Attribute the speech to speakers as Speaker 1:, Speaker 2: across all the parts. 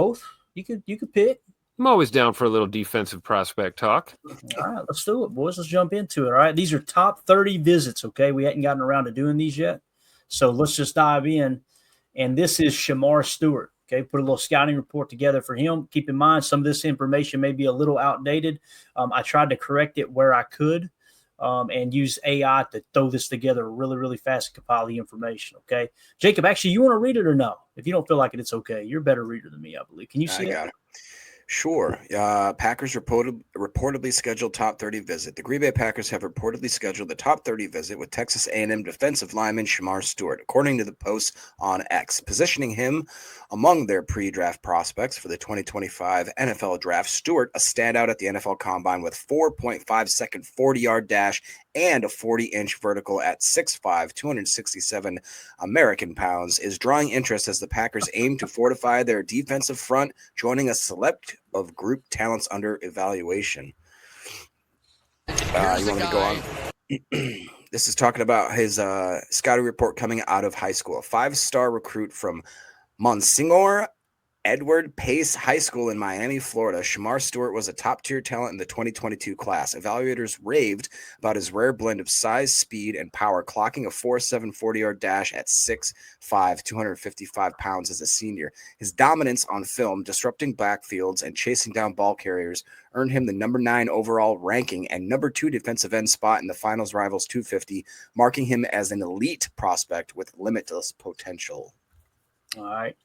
Speaker 1: Both. You could pick.
Speaker 2: I'm always down for a little defensive prospect talk.
Speaker 1: All right, let's do it, boys. Let's jump into it. All right, these are top 30 visits. Okay, we hadn't gotten around to doing these yet, so let's just dive in. And this is Shemar Stewart. Okay, put a little scouting report together for him. Keep in mind, some of this information may be a little outdated. I tried to correct it where I could, and use AI to throw this together really, really fast and compile the information. Okay, Jacob, actually, you want to read it or no? If you don't feel like it, it's okay. You're a better reader than me, I believe. Can you see it?
Speaker 3: Sure. Packers reportedly scheduled top 30 visit. The Green Bay Packers have reportedly scheduled the top 30 visit with Texas A&M defensive lineman Shemar Stewart, according to the Post on X, positioning him among their pre-draft prospects for the 2025 NFL Draft. Stewart, a standout at the NFL Combine with 4.5-second 40-yard dash and a 40-inch vertical at 6'5", 267 American pounds, is drawing interest as the Packers aim to fortify their defensive front, joining a select of group talents under evaluation. You want me to go on? This is talking about his scouting report coming out of high school. A 5-star recruit from Monsignor Edward Pace High School in Miami, Florida. Shemar Stewart was a top-tier talent in the 2022 class. Evaluators raved about his rare blend of size, speed, and power, clocking a 4.7 40-yard dash at 6'5", 255 pounds as a senior. His dominance on film, disrupting backfields and chasing down ball carriers, earned him the number 9 overall ranking and number 2 defensive end spot in the Finals Rivals 250, marking him as an elite prospect with limitless potential.
Speaker 1: All right.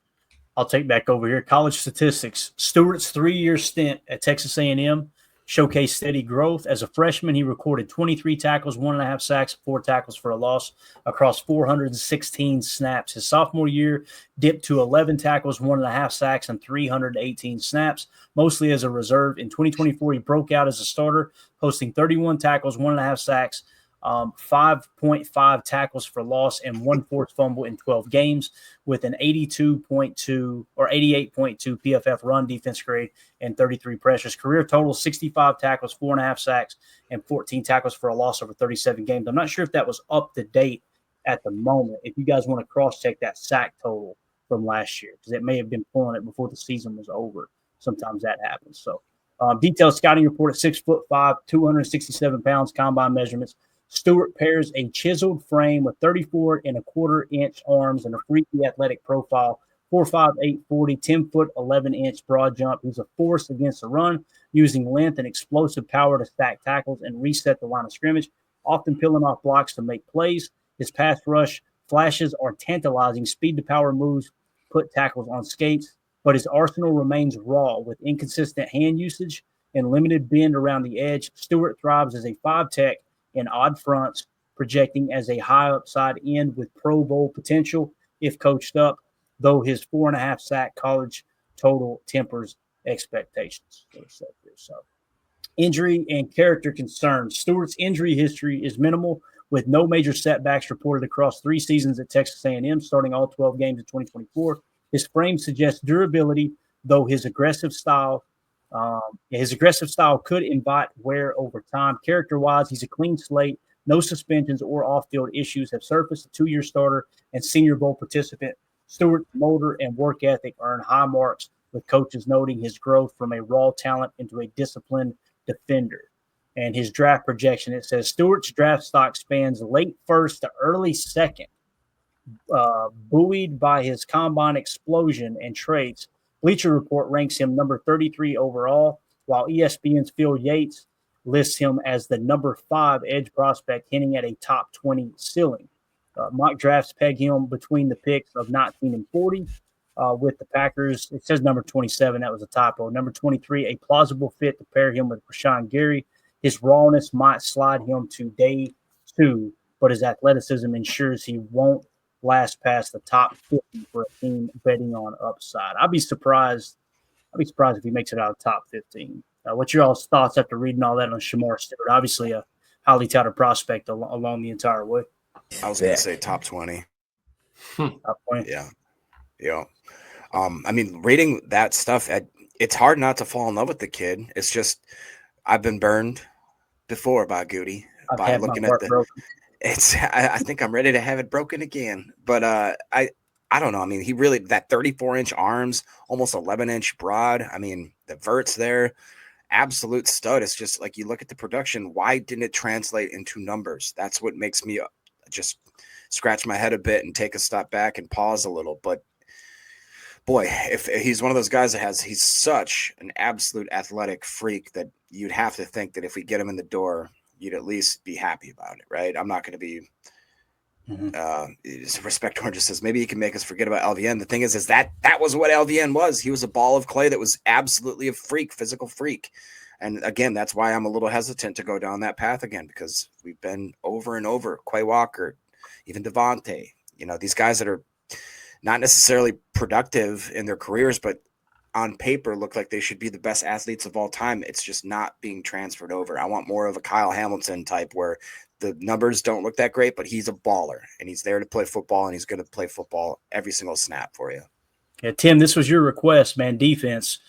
Speaker 1: I'll take back over here. College statistics. Stewart's 3-year stint at Texas A&M showcased steady growth. As a freshman, he recorded 23 tackles, 1.5 sacks, 4 tackles for a loss across 416 snaps. His sophomore year dipped to 11 tackles, 1.5 sacks, and 318 snaps, mostly as a reserve. In 2024, he broke out as a starter, posting 31 tackles, 1.5 sacks, 5.5 tackles for loss, and 1 forced fumble in 12 games, with an 82.2 or 88.2 PFF run defense grade and 33 pressures. Career total 65 tackles, 4.5 sacks, and 14 tackles for a loss over 37 games. I'm not sure if that was up to date at the moment. If you guys want to cross check that sack total from last year, because it may have been pulling it before the season was over. Sometimes that happens. So, detailed scouting report at 6'5", 267 pounds, combine measurements. Stewart pairs a chiseled frame with 34.25-inch arms and a freaky athletic profile, 4'5", 840, 10-foot, 11-inch broad jump. He's a force against the run, using length and explosive power to stack tackles and reset the line of scrimmage, often peeling off blocks to make plays. His pass rush flashes are tantalizing. Speed to power moves put tackles on skates, but his arsenal remains raw with inconsistent hand usage and limited bend around the edge. Stewart thrives as a 5-tech in odd fronts, projecting as a high upside end with Pro Bowl potential if coached up, though his 4.5 sack college total tempers expectations. So, injury and character concerns. Stewart's injury history is minimal, with no major setbacks reported across 3 seasons at Texas A&M, starting all 12 games in 2024. His frame suggests durability, though his aggressive style could invite wear over time. Character-wise, he's a clean slate. No suspensions or off-field issues have surfaced. A 2-year starter and Senior Bowl participant, Stewart's motor and work ethic earn high marks, with coaches noting his growth from a raw talent into a disciplined defender. And his draft projection, it says Stewart's draft stock spans late first to early second, buoyed by his combine explosion and traits. Bleacher Report ranks him number 33 overall, while ESPN's Phil Yates lists him as the number 5 edge prospect, hinting at a top 20 ceiling. Mock drafts peg him between the picks of 19 and 40. With the Packers, it says number 27. That was a typo. Number 23, a plausible fit to pair him with Rashawn Gary. His rawness might slide him to day 2, but his athleticism ensures he won't last past the top 50 for a team betting on upside. I'd be surprised if he makes it out of the top 15. What's your all's thoughts after reading all that on Shemar Stewart? Obviously a highly touted prospect along the entire way.
Speaker 3: I was going to say top 20.
Speaker 1: Top 20.
Speaker 3: Yeah. I mean, reading that stuff, it's hard not to fall in love with the kid. It's just I've been burned before by Goody by looking at the. Broken. I think I'm ready to have it broken again. But I don't know. I mean, he really, that 34-inch arms, almost 11-inch broad. I mean, the vert's there, absolute stud. It's just like you look at the production. Why didn't it translate into numbers? That's what makes me just scratch my head a bit and take a step back and pause a little. But boy, if he's one of those guys he's such an absolute athletic freak that you'd have to think that if we get him in the door, you'd at least be happy about it, right? I'm not going to be. Respect Orange says maybe he can make us forget about LVN. The thing is that was what LVN was. He was a ball of clay that was absolutely a freak, physical freak. And again, that's why I'm a little hesitant to go down that path again, because we've been over and over. Quay Walker, even Devontae, these guys that are not necessarily productive in their careers, but on paper look like they should be the best athletes of all time. It's just not being transferred over. I want more of a Kyle Hamilton type where the numbers don't look that great, but he's a baller and he's there to play football, and he's going to play football every single snap for you.
Speaker 1: Yeah, Tim, this was your request, man. Defense.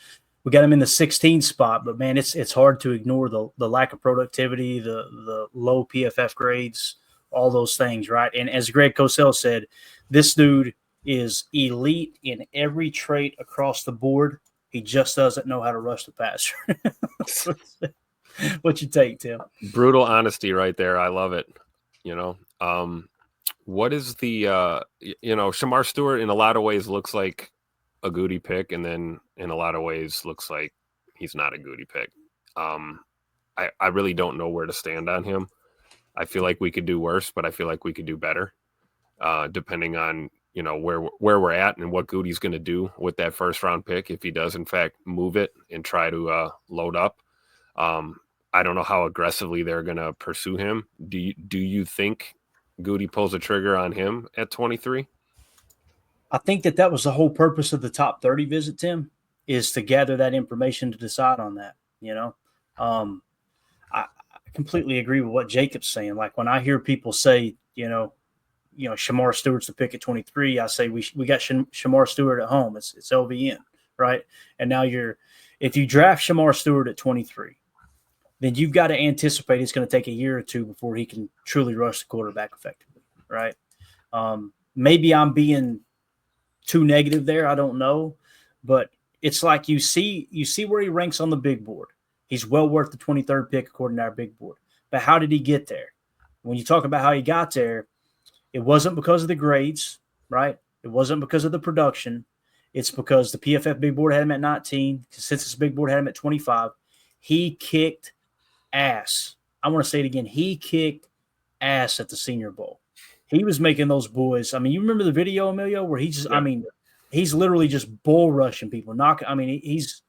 Speaker 1: We got him in the 16 spot, but man, it's hard to ignore the lack of productivity, the low PFF grades, all those things, right? And as Greg Cosell said, this dude is elite in every trait across the board. He just doesn't know how to rush the passer. What you take, Tim?
Speaker 2: Brutal honesty right there. I love it. What is the Shemar Stewart in a lot of ways looks like a Goody pick, and then in a lot of ways looks like he's not a Goody pick. I really don't know where to stand on him. I feel like we could do worse, but I feel like we could do better, depending on where we're at and what Goody's going to do with that first round pick if he does in fact move it and try to load up. I don't know how aggressively they're going to pursue him. Do you think Goody pulls a trigger on him at 23?
Speaker 1: I think that was the whole purpose of the top 30 visit, Tim, is to gather that information to decide on that. I completely agree with what Jacob's saying. Like when I hear people say, Shemar Stewart's the pick at 23, I say we got Shemar Stewart at home. It's LVN, right? And now if you draft Shemar Stewart at 23, then you've got to anticipate it's going to take a year or two before he can truly rush the quarterback effectively, right? Maybe I'm being too negative there. I don't know, but it's like you see where he ranks on the big board. He's well worth the 23rd pick according to our big board. But how did he get there? When you talk about how he got there, it wasn't because of the grades, right? It wasn't because of the production. It's because the PFF big board had him at 19. Consensus big board had him at 25. He kicked ass. I want to say it again. He kicked ass at the Senior Bowl. He was making those boys. I mean, you remember the video, Emilio, where he just, he's literally just bull rushing people. He's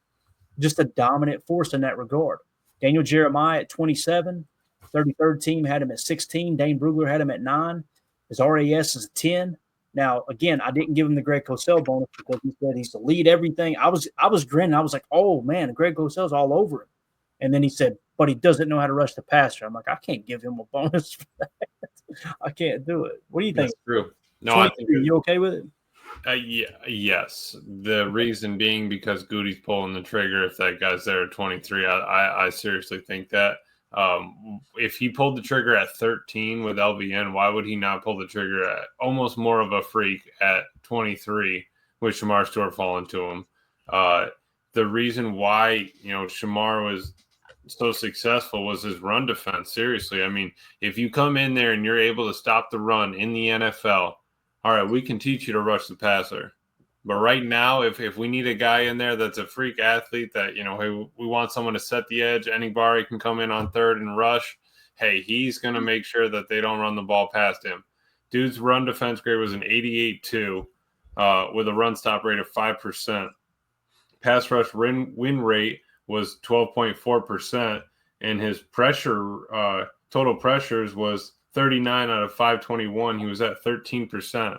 Speaker 1: just a dominant force in that regard. Daniel Jeremiah at 27, 33rd team had him at 16. Dane Brugler had him at 9. His RAS is 10. Now, again, I didn't give him the Greg Cosell bonus because he said he's the lead everything. I was grinning. I was like, oh, man, Greg Cosell's all over him. And then he said, but he doesn't know how to rush the passer. I'm like, I can't give him a bonus for that. I can't do it. What do you think?
Speaker 4: That's true. No, I think
Speaker 1: you okay with it?
Speaker 4: Yes. The reason being because Goody's pulling the trigger. If that guy's there at 23, I seriously think that. If he pulled the trigger at 13 with LVN, why would he not pull the trigger at almost more of a freak at 23 with Shemar Stewart falling to him? The reason why Shemar was so successful was his run defense. Seriously, I mean, if you come in there and you're able to stop the run in the NFL, all right, we can teach you to rush the passer. But right now, if we need a guy in there that's a freak athlete that, we want someone to set the edge, Anybari can come in on third and rush. Hey, he's going to make sure that they don't run the ball past him. Dude's run defense grade was an 88.2 with a run stop rate of 5%. Pass rush win rate was 12.4%, and his pressure total pressures was 39 out of 521. He was at 13%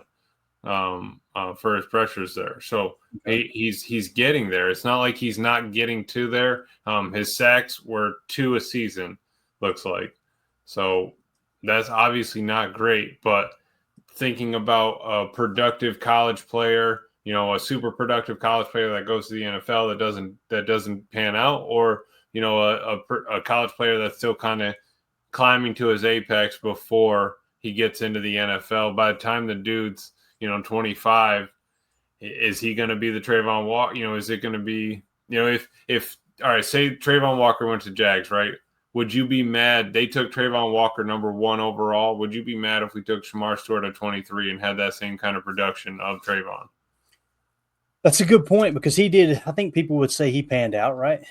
Speaker 4: for his pressures there. So he's getting there. It's not like he's not getting to there. His sacks were 2 a season, looks like. So that's obviously not great, but thinking about a productive college player, a super productive college player that goes to the NFL that doesn't pan out, or a college player that's still kind of climbing to his apex before he gets into the NFL. By the time the dude's 25, is he going to be the Trayvon Walker? Is it going to be, if all right, say Trayvon Walker went to Jags, right? Would you be mad? They took Trayvon Walker number 1 overall. Would you be mad if we took Shemar Stewart at 23 and had that same kind of production of Trayvon?
Speaker 1: That's a good point because he did. I think people would say he panned out, right?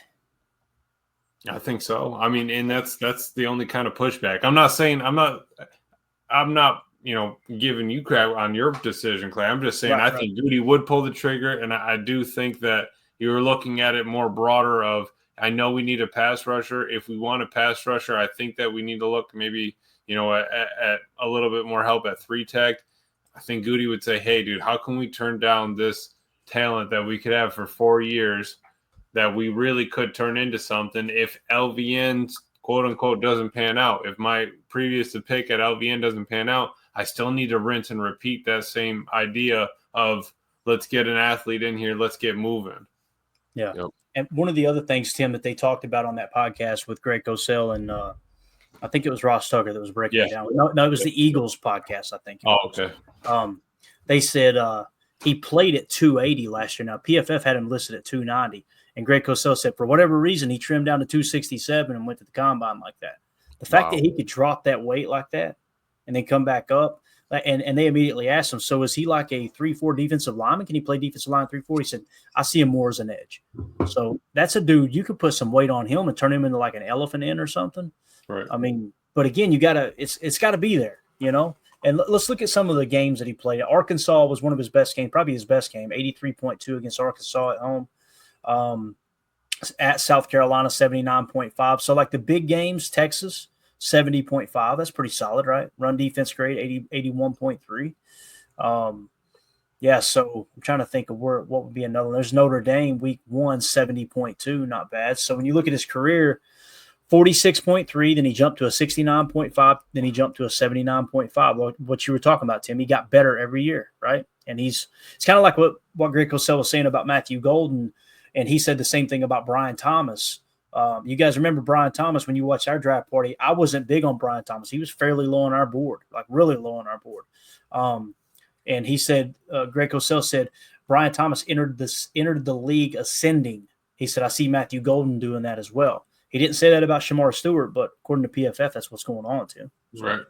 Speaker 4: I think so. I mean, and that's the only kind of pushback. I'm not giving you crap on your decision, Clay. I'm just saying I think Goody would pull the trigger, and I do think that you were looking at it more broader of, I know we need a pass rusher. If we want a pass rusher, I think that we need to look maybe, at a little bit more help at 3-tech. I think Goody would say, hey, dude, how can we turn down this talent that we could have for 4 years that we really could turn into something if LVN, quote unquote, doesn't pan out? If my previous pick at LVN doesn't pan out, I still need to rinse and repeat that same idea of let's get an athlete in here. Let's get moving.
Speaker 1: Yeah. Yep. And one of the other things, Tim, that they talked about on that podcast with Greg Cosell and I think it was Ross Tucker that was breaking it down. No, it was the Eagles podcast, I think.
Speaker 4: Okay.
Speaker 1: They said he played at 280 last year. Now, PFF had him listed at 290. And Greg Cosell said for whatever reason, he trimmed down to 267 and went to the combine like that. The fact that he could drop that weight like that and then come back up, and they immediately asked him, so is he like a 3-4 defensive lineman? Can he play defensive line 3-4? He said, I see him more as an edge. So that's a dude, you could put some weight on him and turn him into like an elephant in or something.
Speaker 4: Right.
Speaker 1: I mean, but again, it's got to be there, And let's look at some of the games that he played. Arkansas was one of his best games, probably his best game, 83.2 against Arkansas at home. At South Carolina, 79.5. So like the big games, Texas, 70.5. That's pretty solid, right? Run defense grade, 81.3. So I'm trying to think of what would be another one. There's Notre Dame, week 1, 70.2. Not bad. So when you look at his career, 46.3, then he jumped to a 69.5, then he jumped to a 79.5. What you were talking about, Tim, he got better every year, right? And it's kind of like what Greg Cosell was saying about Matthew Golden, and he said the same thing about Brian Thomas. You guys remember Brian Thomas when you watched our draft party? I wasn't big on Brian Thomas. He was fairly low on our board, like really low on our board. And he said, Greg Cosell said, Brian Thomas entered the league ascending. He said, I see Matthew Golden doing that as well. He didn't say that about Shemar Stewart, but according to PFF, that's what's going on, Tim.
Speaker 4: Right.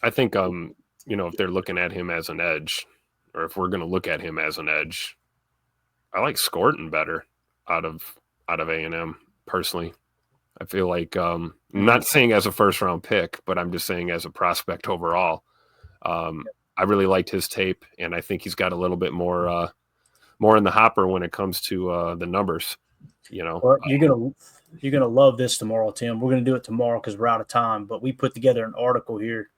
Speaker 2: I think, if they're looking at him as an edge, or if we're going to look at him as an edge, I like Scorton better out of A&M personally. I feel like I'm not saying as a first-round pick, but I'm just saying as a prospect overall. I really liked his tape, and I think he's got a little bit more in the hopper when it comes to the numbers.
Speaker 1: Well, you're gonna love this tomorrow, Tim. We're gonna do it tomorrow because we're out of time. But we put together an article here,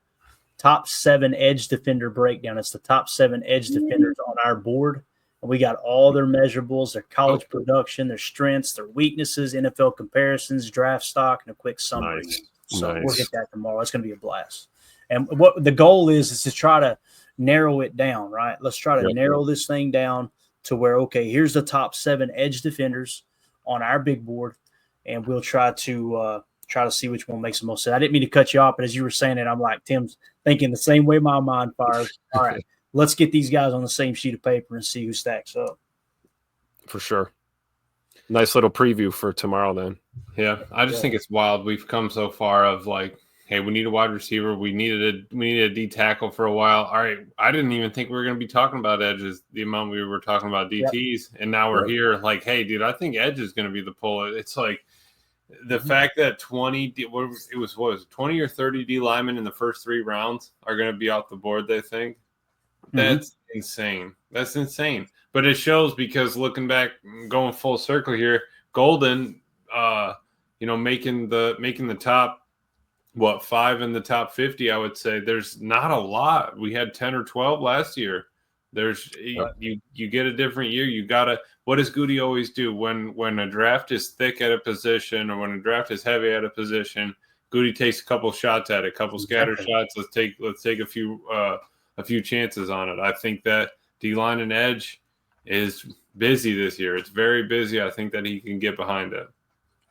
Speaker 1: top 7 edge defender breakdown. It's the top 7 edge defenders on our board, and we got all their measurables, their college production, their strengths, their weaknesses, NFL comparisons, draft stock, and a quick summary.
Speaker 2: Nice.
Speaker 1: So we'll get that tomorrow. It's gonna be a blast. And what the goal is to try to narrow it down. Right? Let's try to narrow this thing down to where here's the top 7 edge defenders on our big board, and we'll try to see which one makes the most sense. I didn't mean to cut you off, but as you were saying it, I'm like, Tim's thinking the same way my mind fires. All right, let's get these guys on the same sheet of paper and see who stacks up.
Speaker 2: For sure. Nice little preview for tomorrow then.
Speaker 4: Yeah, I just think it's wild. We've come so far of like, hey, we need a wide receiver. We needed a D tackle for a while. All right, I didn't even think we were going to be talking about edges, the amount we were talking about DTs, and now we're here. Like, hey, dude, I think edge is going to be the pull. It's like the fact that 20 or 30 D linemen in the first 3 rounds are going to be off the board. They think that's insane. That's insane. But it shows because looking back, going full circle here, Golden, making the top. 5 in the top 50, I would say. There's not a lot. We had 10 or 12 last year. There's you get a different year. You gotta. What does Goody always do when a draft is thick at a position or when a draft is heavy at a position? Goody takes a couple shots at it, a couple scatter shots. Let's take a few chances on it. I think that D-line and edge is busy this year. It's very busy. I think that he can get behind it.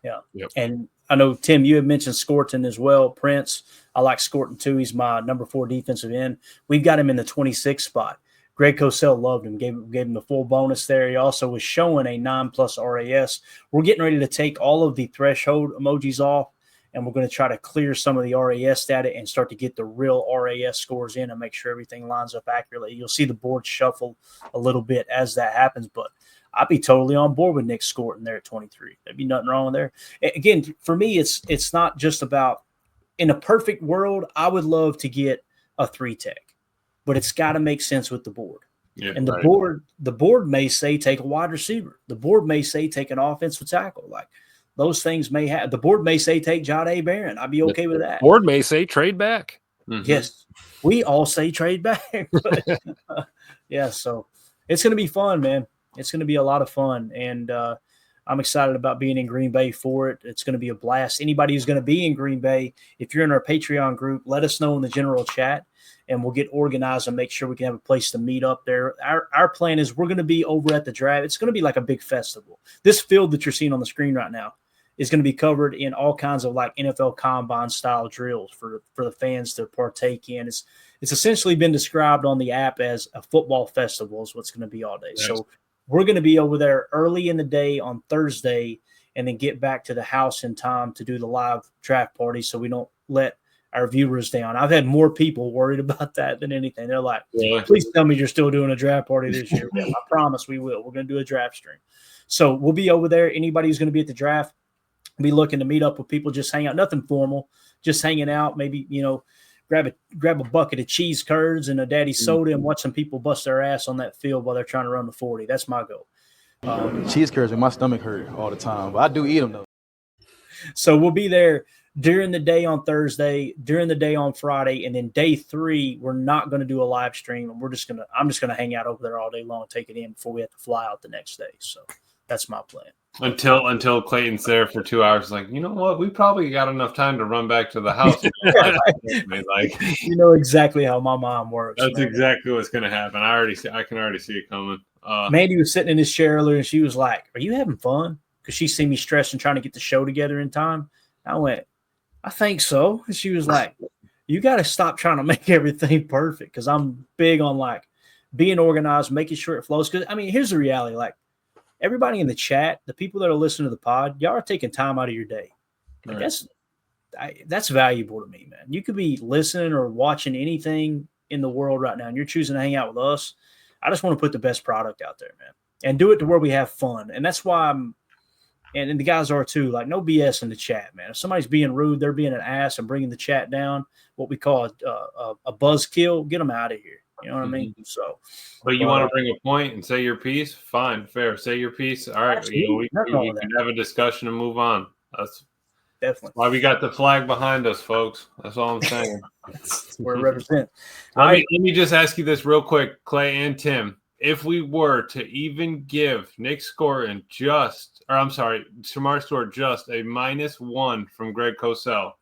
Speaker 1: Yeah.
Speaker 2: Yep.
Speaker 1: And I know, Tim, you had mentioned Scorton as well. Prince, I like Scorton too. He's my number 4 defensive end. We've got him in the 26th spot. Greg Cosell loved him, gave him the full bonus there. He also was showing a 9+ RAS. We're getting ready to take all of the threshold emojis off, and we're going to try to clear some of the RAS data and start to get the real RAS scores in and make sure everything lines up accurately. You'll see the board shuffle a little bit as that happens, but I'd be totally on board with Nick Scorton there at 23. There'd be nothing wrong there. Again, for me, it's not just about, in a perfect world, I would love to get a 3-tech, but it's got to make sense with the board.
Speaker 4: Yeah,
Speaker 1: and
Speaker 4: right.
Speaker 1: the board may say take a wide receiver. The board may say take an offensive tackle. Like those things may have. The board may say take Jahdae Barron. I'd be okay with that.
Speaker 2: Board may say trade back.
Speaker 4: Mhm.
Speaker 1: Yes, we all say trade back. But, yeah, so it's going to be fun, man. It's going to be a lot of fun, and I'm excited about being in Green Bay for it. It's going to be a blast. Anybody who's going to be in Green Bay, if you're in our Patreon group, let us know in the general chat, and we'll get organized and make sure we can have a place to meet up there. Our plan is we're going to be over at the draft. It's going to be like a big festival. This field that you're seeing on the screen right now is going to be covered in all kinds of like NFL combine style drills for the fans to partake in. It's essentially been described on the app as a football festival is what's going to be all day.
Speaker 4: Yes.
Speaker 1: So we're going to be over there early in the day on Thursday and then get back to the house in time to do the live draft party so we don't let our viewers down. I've had more people worried about that than anything. They're like,
Speaker 4: Really?
Speaker 1: please tell me you're still doing a draft party this year. Yeah, I promise we will. We're going to do a draft stream. So we'll be over there. Anybody who's going to be at the draft, be looking to meet up with people, just hang out, nothing formal, just hanging out, maybe, grab a bucket of cheese curds and a daddy soda and watch some people bust their ass on that field while they're trying to run the 40. That's my goal.
Speaker 5: Cheese curds make my stomach hurt all the time, but I do eat them though.
Speaker 1: So we'll be there during the day on Thursday, during the day on Friday, and then day 3, we're not going to do a live stream. And I'm just going to hang out over there all day long, take it in before we have to fly out the next day. So that's my plan.
Speaker 4: Until Clayton's there for 2 hours, like, you know what? We probably got enough time to run back to the house. Like,
Speaker 1: you know exactly how my mom works.
Speaker 4: that's
Speaker 1: man.
Speaker 4: exactly what's going to happen. I can already see it coming.
Speaker 1: Mandy was sitting in his chair earlier, and she was like, "Are you having fun?" Because she seen me stressed and trying to get the show together in time. I went, "I think so." And she was like, "You got to stop trying to make everything perfect," because I'm big on like being organized, making sure it flows. Because I mean, here's the reality: like everybody in the chat, the people that are listening to the pod, y'all are taking time out of your day. Like,
Speaker 4: Right.
Speaker 1: that's valuable to me, man. You could be listening or watching anything in the world right now, and you're choosing to hang out with us. I just want to put the best product out there, man, and do it to where we have fun. And that's why and the guys are too, like no BS in the chat, man. If somebody's being rude, they're being an ass and bringing the chat down, what we call a buzzkill, get them out of here. You know what I mean? So,
Speaker 4: But you want to bring a point and say your piece? Fine, fair. Say your piece. All right. We can have a discussion and move on. That's
Speaker 1: definitely
Speaker 4: why we got the flag behind us, folks. That's all I'm saying.
Speaker 1: That's where it represents.
Speaker 4: Let me just ask you this real quick, Clay and Tim. If we were to even give Nick Scorton Shemar Stewart just a -1 from Greg Cosell,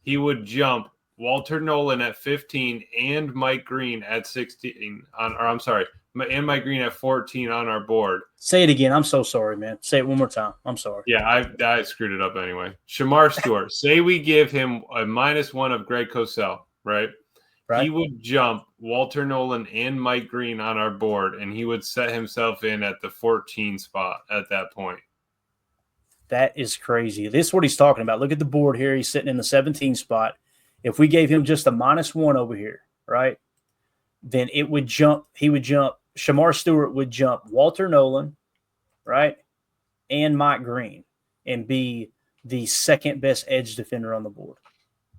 Speaker 4: he would jump Walter Nolan at 15 and Mike Green at 16 and Mike Green at 14 on our board.
Speaker 1: Say it again. I'm so sorry, man. Say it one more time. I'm sorry.
Speaker 4: Yeah, I screwed it up anyway. Shemar Stewart, say we give him a -1 of Greg Cosell, right? He would jump Walter Nolan and Mike Green on our board, and he would set himself in at the 14 spot at that point.
Speaker 1: That is crazy. This is what he's talking about. Look at the board here. He's sitting in the 17 spot. If we gave him just a -1 over here, right, then it would jump. He would jump. Shemar Stewart would jump Walter Nolan, right, and Mike Green, and be the second best edge defender on the board,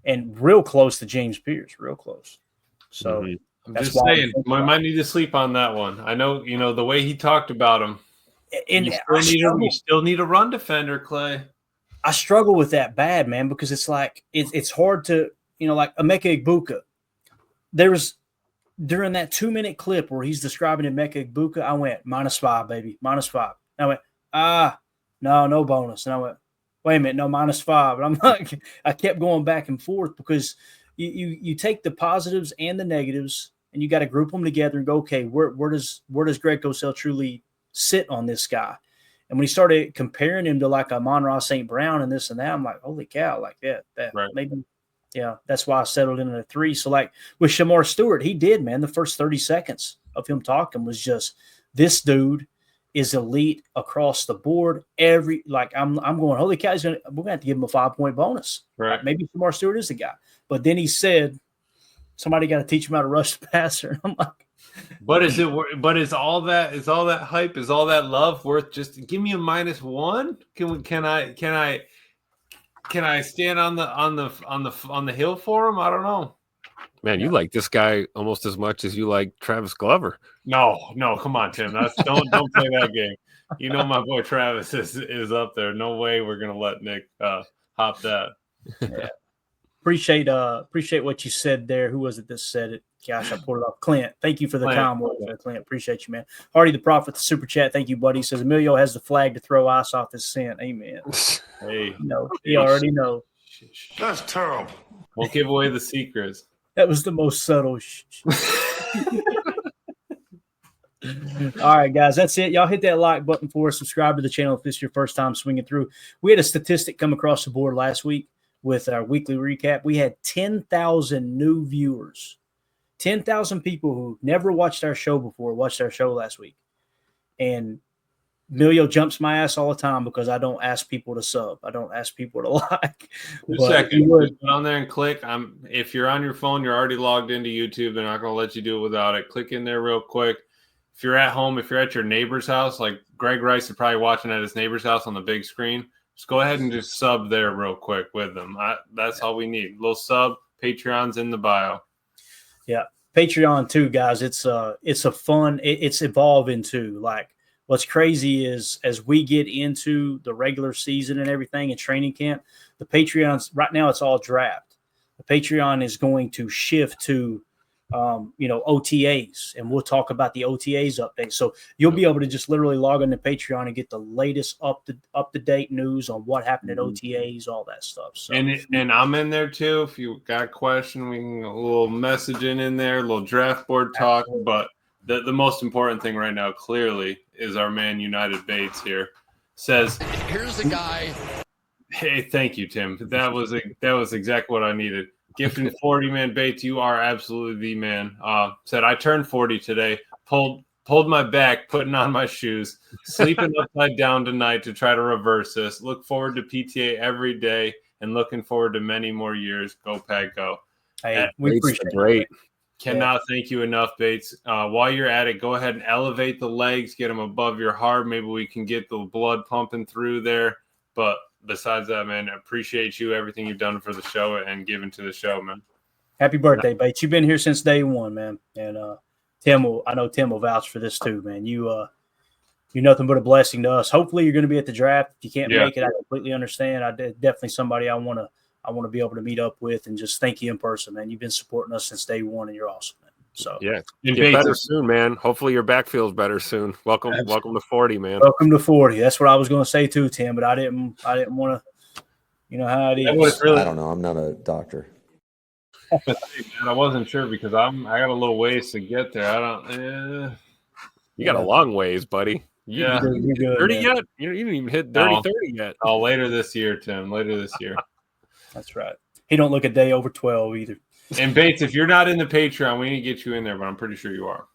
Speaker 1: and real close to James Pierce, real close. So
Speaker 4: I'm
Speaker 1: that's
Speaker 4: just saying, we might need to sleep on that one. I know, the way he talked about him.
Speaker 1: And
Speaker 4: you still need a run defender, Clay.
Speaker 1: I struggle with that bad, man, because it's like it's hard to, like Emeka Egbuka. There was during that 2-minute clip where he's describing Emeka Egbuka, I went -5, baby, -5. And I went, no bonus. And I went, wait a minute, no, -5. And I'm like, I kept going back and forth because you take the positives and the negatives and you got to group them together and go, okay, where does Greg Cosell truly sit on this guy? And when he started comparing him to like a Monroe St. Brown and this and that, I'm like, holy cow, like that
Speaker 4: Right.
Speaker 1: maybe, yeah, that's why I settled in at a 3. So like with Shemar Stewart, he did, man. The first 30 seconds of him talking was just, this dude is elite across the board. I'm going, holy cow, we're gonna have to give him a 5-point bonus.
Speaker 4: Right.
Speaker 1: Like, maybe Shemar Stewart is the guy. But then he said, somebody got to teach him how to rush the passer. I'm like,
Speaker 4: but is all that hype, is all that love worth just give me a -1? Can I stand on the hill for him? I don't know.
Speaker 2: Man, you like this guy almost as much as you like Travis Glover.
Speaker 4: No, come on, Tim. Don't play that game. You know my boy Travis is up there. No way we're gonna let Nick hop that.
Speaker 1: Yeah. Appreciate what you said there. Who was it that said it? Gosh, I pulled it off. Clint. Thank you for the kind words, Clint. Appreciate you, man. Hardy the Prophet, the super chat. Thank you, buddy. He says Emilio has the flag to throw ice off his scent. Amen.
Speaker 4: Hey,
Speaker 1: no, he already knows.
Speaker 6: That's terrible.
Speaker 4: Won't give away the secrets.
Speaker 1: That was the most subtle. All right, guys, that's it. Y'all hit that like button for us. Subscribe to the channel if this is your first time swinging through. We had a statistic come across the board last week with our weekly recap. We had 10,000 new viewers. 10,000 people who never watched our show before watched our show last week. And Emilio jumps my ass all the time because I don't ask people to sub. I don't ask people to like.
Speaker 4: Just a second. Go down there and click. If you're on your phone, you're already logged into YouTube. They're not going to let you do it without it. Click in there real quick. If you're at home, if you're at your neighbor's house, like Greg Rice is probably watching at his neighbor's house on the big screen, just go ahead and just sub there real quick with them. That's all we need. A little sub. Patreon's in the bio.
Speaker 1: Yeah. Patreon too, guys. It's a fun, it's evolving too. Like, what's crazy is as we get into the regular season and everything in training camp, the Patreons right now, it's all draft. The Patreon is going to shift to, OTAs, and we'll talk about the OTAs update. So you'll be able to just literally log into Patreon and get the latest up to date news on what happened at OTAs, all that stuff. So
Speaker 4: and I'm in there too. If you got a question, we can a little messaging in there, a little draft board talk. Absolutely. But the most important thing right now, clearly, is our man United Bates here says,
Speaker 6: "Here's the guy."
Speaker 4: Hey, thank you, Tim. That was exactly what I needed. Gifting 40, man. Bates, you are absolutely the man. Said I turned 40 today. Pulled my back, putting on my shoes, sleeping upside down tonight to try to reverse this. Look forward to PTA every day, and looking forward to many more years. Go Pack, go!
Speaker 1: Hey, we appreciate
Speaker 2: it.
Speaker 4: Cannot thank you enough, Bates. While you're at it, go ahead and elevate the legs, get them above your heart. Maybe we can get the blood pumping through there. But besides that, man, I appreciate you, everything you've done for the show and given to the show, man.
Speaker 1: Happy birthday, Bates. You've been here since day one, man. And I know Tim will vouch for this too, man. You're nothing but a blessing to us. Hopefully you're going to be at the draft. If you can't make it, I completely understand. Definitely somebody I want to be able to meet up with and just thank you in person, man. You've been supporting us since day one, and you're awesome, man. So
Speaker 2: yeah, get better soon, man. Hopefully your back feels better soon. Welcome to 40, man.
Speaker 1: Welcome to 40. That's what I was going to say too, Tim. But I didn't want to. You know how it is.
Speaker 7: I don't know. I'm not a doctor.
Speaker 4: Man, I wasn't sure because I got a little ways to get there.
Speaker 2: You got a long ways, buddy.
Speaker 4: Yeah,
Speaker 2: you're good, 30 yet? You didn't even hit 30 yet.
Speaker 4: Oh, later this year, Tim. Later this year.
Speaker 1: That's right. He don't look a day over 12 either.
Speaker 4: And Bates, if you're not in the Patreon, we need to get you in there, but I'm pretty sure you are.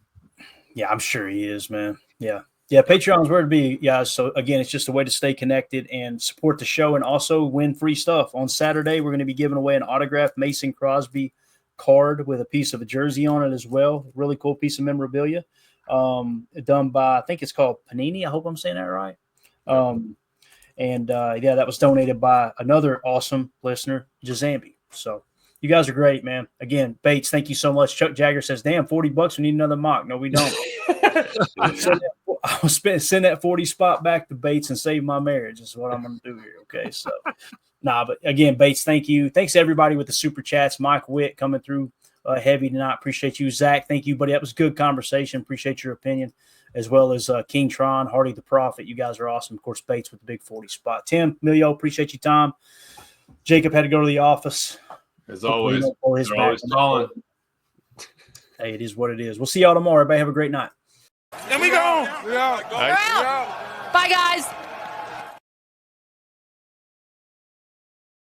Speaker 1: Yeah, I'm sure he is, man. Yeah. Patreon's where to be, guys. So again, it's just a way to stay connected and support the show, and also win free stuff. On Saturday, we're going to be giving away an autographed Mason Crosby card with a piece of a jersey on it as well. Really cool piece of memorabilia, done by, I think it's called Panini. I hope I'm saying that right. That was donated by another awesome listener, Jazambi. So you guys are great, man. Again, Bates, thank you so much. Chuck Jagger says, damn, $40, we need another mock. No, we don't. I'll send that 40 spot back to Bates and save my marriage is what I'm going to do here, okay? So, but again, Bates, thank you. Thanks to everybody with the super chats. Mike Witt coming through heavy tonight. Appreciate you. Zach, thank you, buddy. That was a good conversation. Appreciate your opinion, as well as King Tron, Hardy the Prophet. You guys are awesome. Of course, Bates with the big 40 spot. Tim, Emilio, appreciate you, Tom. Jacob had to go to the office.
Speaker 4: As always, always calling.
Speaker 1: Hey, it is what it is. We'll see y'all tomorrow. Everybody have a great night.
Speaker 6: There we go.
Speaker 8: Bye, guys.